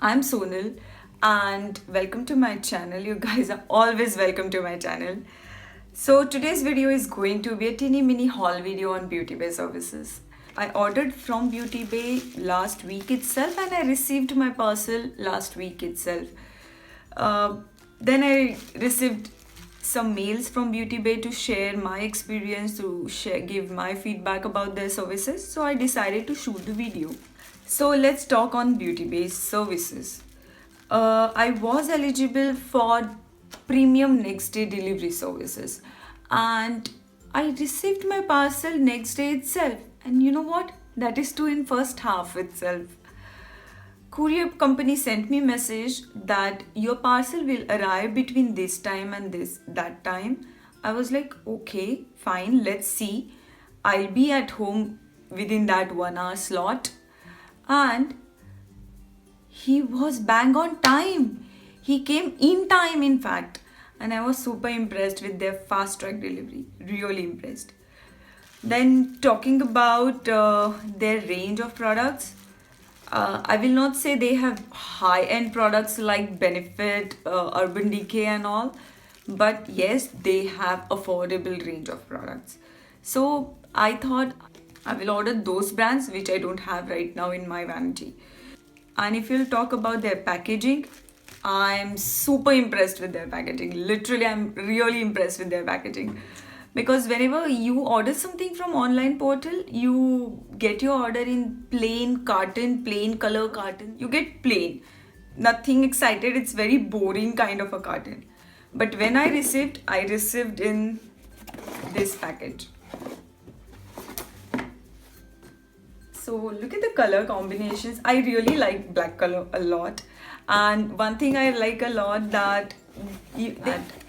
I'm Sonal and welcome to my channel. You guys are always welcome to my channel. So today's video is going to be a teeny mini haul video on Beauty Bay services. I ordered from Beauty Bay last week itself and I received my parcel last week itself. Then I received some mails from Beauty Bay to share my experience, to give my feedback about their services. So I decided to shoot the video. So let's talk on Beauty Bay services. I was eligible for premium next day delivery services and I received my parcel next day itself. And you know what? That is too in first half itself. Courier company sent me message that your parcel will arrive between this time and that time. I was like, okay, fine, let's see. I'll be at home within that 1 hour slot. And he was bang on time. He came in time, in fact. And I was super impressed with their fast track delivery. Really impressed. Then talking about their range of products. I will not say they have high-end products like Benefit, Urban Decay and all. But yes, they have affordable range of products. So I thought I will order those brands which I don't have right now in my vanity. And if you'll talk about their packaging, I'm super impressed with their packaging. Literally, I'm really impressed with their packaging. Because whenever you order something from online portal, you get your order in plain carton, plain color carton. You get plain. Nothing excited. It's very boring kind of a carton. But when I received in this package. So look at the color combinations. I really like black color a lot. And one thing I like a lot that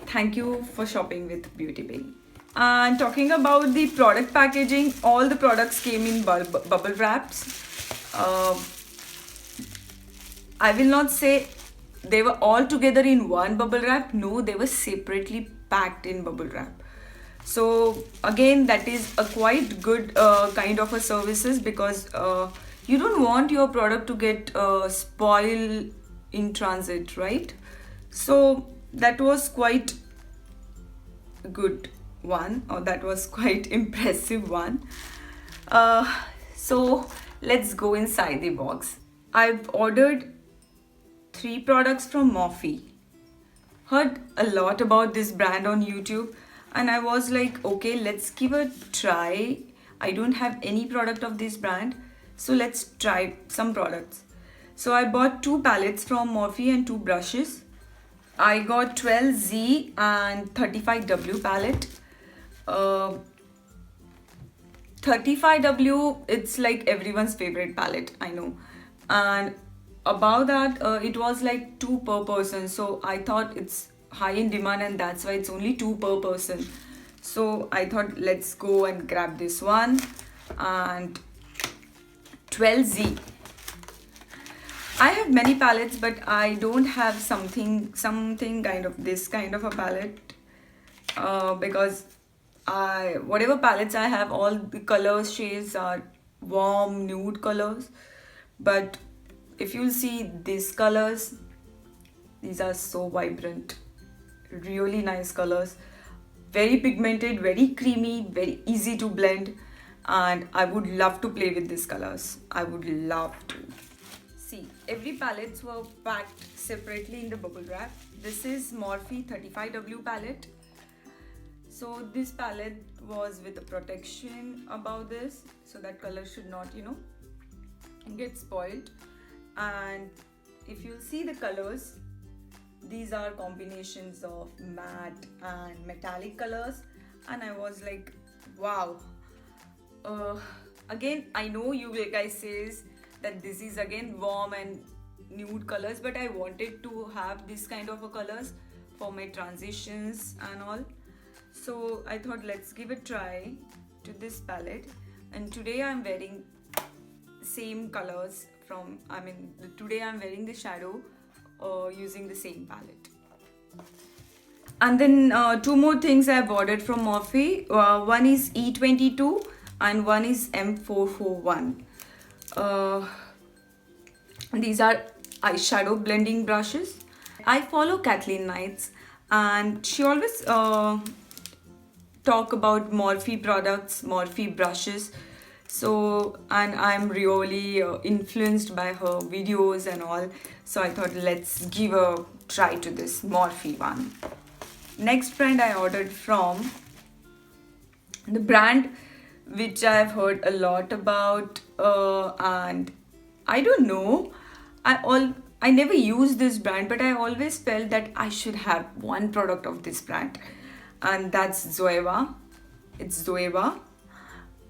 thank you for shopping with Beauty Bay. And talking about the product packaging, all the products came in bubble wraps. I will not say they were all together in one bubble wrap. No, they were separately packed in bubble wrap. So again, that is a quite good kind of a services because you don't want your product to get spoil in transit, right? So that was quite good one, or that was quite impressive one. So let's go inside the box. I've ordered 3 products from Morphe. Heard a lot about this brand on YouTube and I was like, okay, let's give a try. I don't have any product of this brand, so let's try some products. So I bought 2 palettes from Morphe and 2 brushes. I got 12Z and 35W palette. 35W, it's like everyone's favorite palette, I know. And above that, it was like 2 per person. So I thought it's high in demand and that's why it's only 2 per person. So I thought let's go and grab this one. And 12Z. I have many palettes, but I don't have something kind of this kind of a palette because whatever palettes I have, all the colors shades are warm nude colors. But if you'll see these colors, these are so vibrant, really nice colors, very pigmented, very creamy, very easy to blend, and I would love to play with these colors. I would love to. See, every palettes were packed separately in the bubble wrap. This is Morphe 35W palette. So this palette was with a protection about this, so that color should not, get spoiled. And if you see the colors, these are combinations of matte and metallic colors, and I was like, wow. Again, I know you guys says that this is again warm and nude colors, but I wanted to have this kind of a colors for my transitions and all. So I thought let's give a try to this palette. And today I'm wearing same colors today I'm wearing the shadow using the same palette. And then 2 more things I've ordered from Morphe. One is E22 and one is M441. These are eyeshadow blending brushes. I follow Kathleen Knights, and she always talk about Morphe products, Morphe brushes. So, and I'm really influenced by her videos and all. So I thought let's give a try to this Morphe one. Next brand I ordered from, the brand which I've heard a lot about, and I don't know, I never used this brand, but I always felt that I should have one product of this brand, and that's Zoeva. It's Zoeva.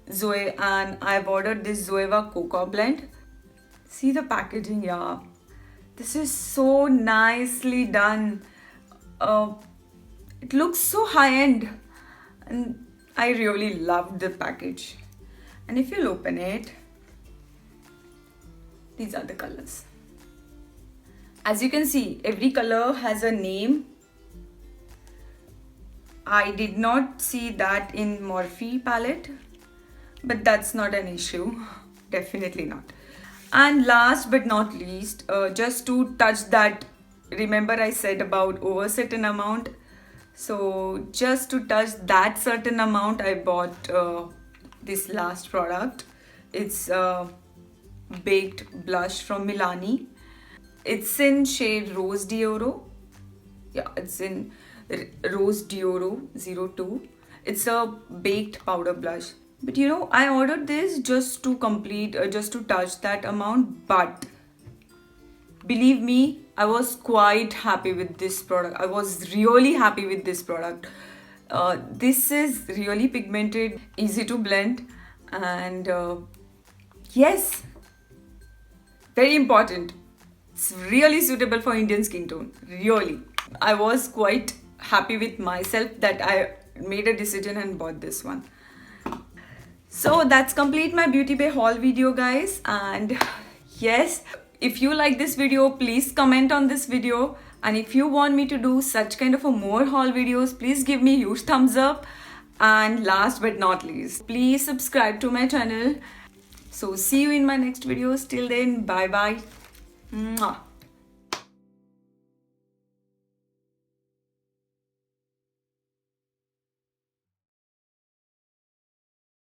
And I've ordered this Zoeva Cocoa Blend. See the packaging, yeah. This is so nicely done. It looks so high-end, and I really love the package. And if you'll open it, these are the colors. As you can see, every color has a name. I did not see that in Morphe palette, but that's not an issue. Definitely not. And last but not least, just to touch that, remember I said about over certain amount. So just to touch that certain amount, I bought this last product. It's baked blush from Milani. It's in shade Rose d'Oro. Yeah, it's in Rose d'Oro 02. It's a baked powder blush. But you know, I ordered this just to complete, just to touch that amount. But believe me, I was quite happy with this product. I was really happy with this product. This is really pigmented, easy to blend, and yes, very important. It's really suitable for Indian skin tone. Really, I was quite happy with myself that I made a decision and bought this one. So that's complete my Beauty Bay haul video, guys. And yes, if you like this video, please comment on this video. And if you want me to do such kind of a more haul videos, please give me a huge thumbs up. And last but not least, please subscribe to my channel. So see you in my next videos. Till then, bye bye. Mwah.